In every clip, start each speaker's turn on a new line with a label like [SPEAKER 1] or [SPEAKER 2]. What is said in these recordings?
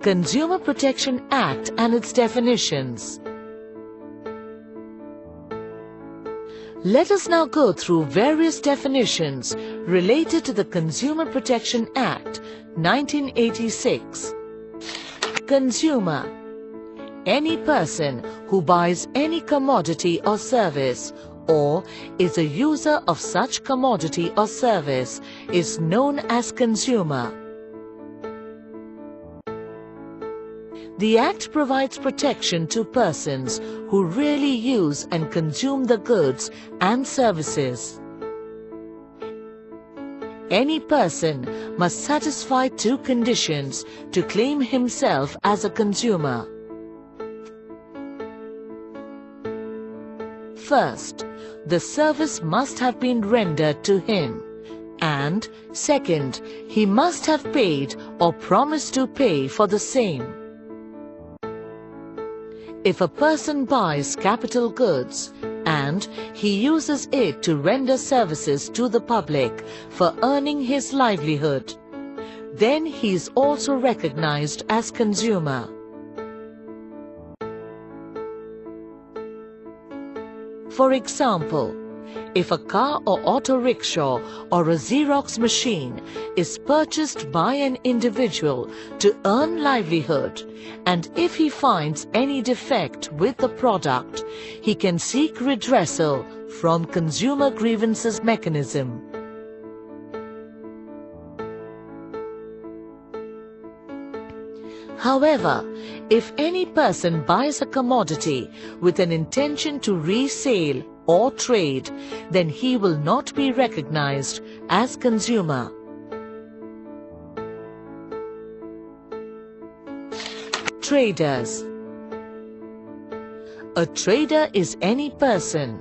[SPEAKER 1] Consumer Protection Act and its definitions. Let us now go through various definitions related to the Consumer Protection Act 1986. Consumer: any person who buys any commodity or service or is a user of such commodity or service is known as consumer. The Act provides protection to persons who really use and consume the goods and services. Any person must satisfy two conditions to claim himself as a consumer. First, the service must have been rendered to him, and second, he must have paid or promised to pay for the same. If a person buys capital goods and he uses it to render services to the public for earning his livelihood, then he is also recognized as consumer. For example, if a car or auto rickshaw or a Xerox machine is purchased by an individual to earn livelihood, and if he finds any defect with the product, he can seek redressal from Consumer Grievances Mechanism. However, if any person buys a commodity with an intention to resale or trade, then he will not be recognized as consumer. Traders: a trader is any person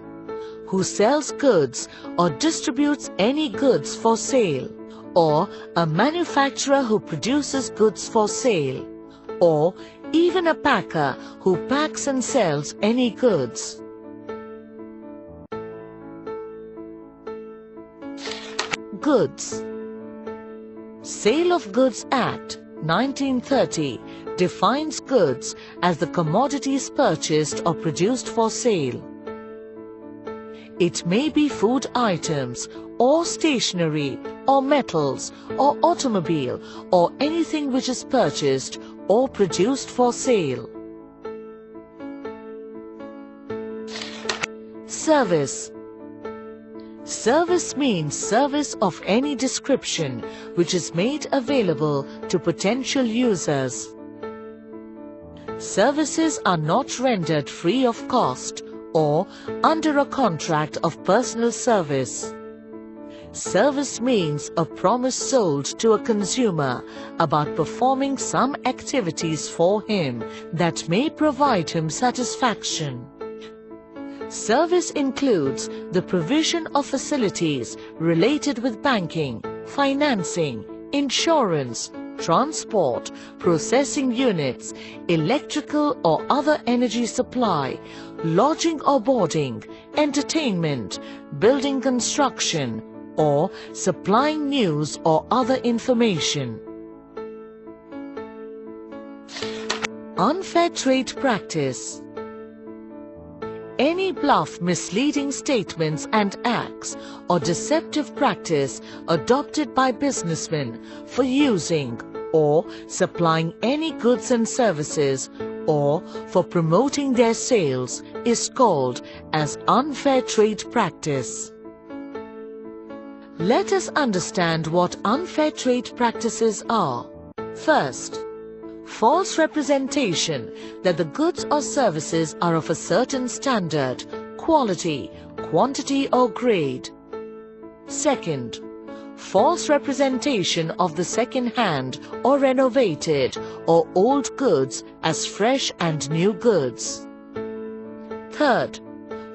[SPEAKER 1] who sells goods or distributes any goods for sale, or a manufacturer who produces goods for sale, or even a packer who packs and sells any goods. Goods. Sale of Goods Act 1930 defines goods as the commodities purchased or produced for sale. It may be food items, or stationery, or metals, or automobile, or anything which is purchased or produced for sale. Service. Service means service of any description which is made available to potential users. Services are not rendered free of cost or under a contract of personal service. Service means a promise sold to a consumer about performing some activities for him that may provide him satisfaction. Service includes the provision of facilities related with banking, financing, insurance, transport, processing units, electrical or other energy supply, lodging or boarding, entertainment, building construction, or supplying news or other information. Unfair trade practice. Any bluff, misleading statements and acts or deceptive practice adopted by businessmen for using or supplying any goods and services or for promoting their sales is called as unfair trade practice. Let us understand what unfair trade practices are. First, false representation that the goods or services are of a certain standard, quality, quantity or grade. Second, false representation of the second-hand or renovated or old goods as fresh and new goods. Third,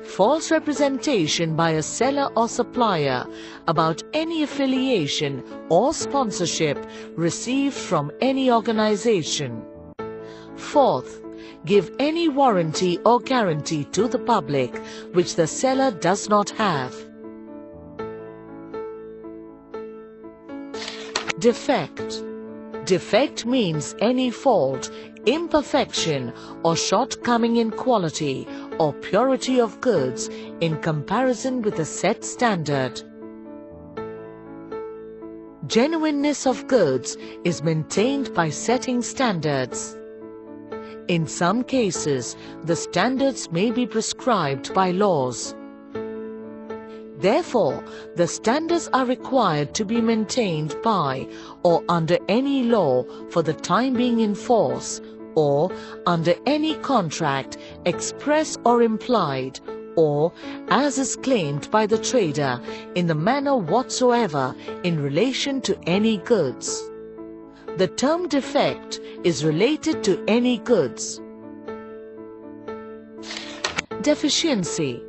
[SPEAKER 1] false representation by a seller or supplier about any affiliation or sponsorship received from any organization. Fourth, give any warranty or guarantee to the public which the seller does not have. Defect. Defect means any fault, imperfection, or shortcoming in quality or purity of goods in comparison with a set standard. Genuineness of goods is maintained by setting standards. In some cases, the standards may be prescribed by laws. Therefore, the standards are required to be maintained by or under any law for the time being in force, or under any contract, express or implied, or as is claimed by the trader in the manner whatsoever in relation to any goods. The term defect is related to any goods. Deficiency.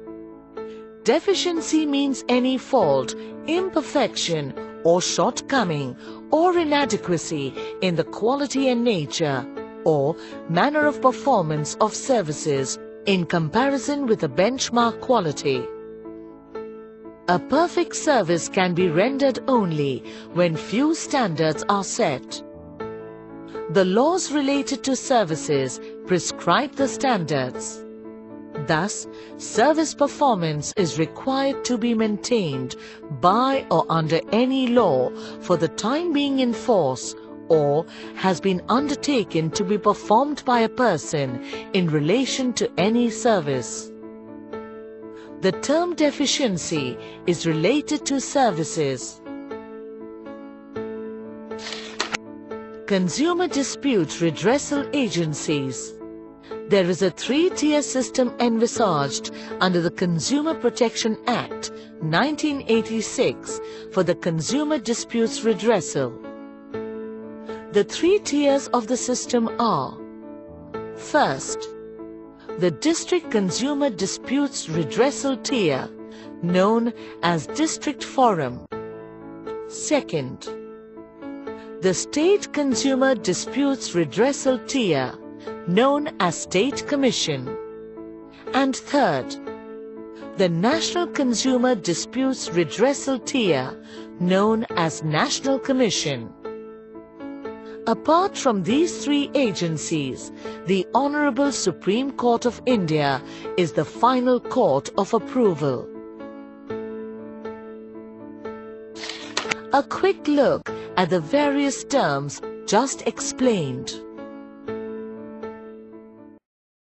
[SPEAKER 1] Deficiency means any fault, imperfection, or shortcoming, or inadequacy in the quality and nature, or manner of performance of services in comparison with a benchmark quality. A perfect service can be rendered only when few standards are set. The laws related to services prescribe the standards. Thus, service performance is required to be maintained by or under any law for the time being in force, or has been undertaken to be performed by a person in relation to any service. The term deficiency is related to services. Consumer dispute redressal agencies. There is a three-tier system envisaged under the Consumer Protection Act 1986 for the consumer disputes redressal. The three tiers of the system are: first, the District Consumer Disputes Redressal Tier, known as District Forum. Second, the State Consumer Disputes Redressal Tier, known as State Commission. And third, the National Consumer Disputes Redressal Tier, known as National Commission. Apart from these three agencies, the Honorable Supreme Court of India is the final court of approval. A quick look at the various terms just explained.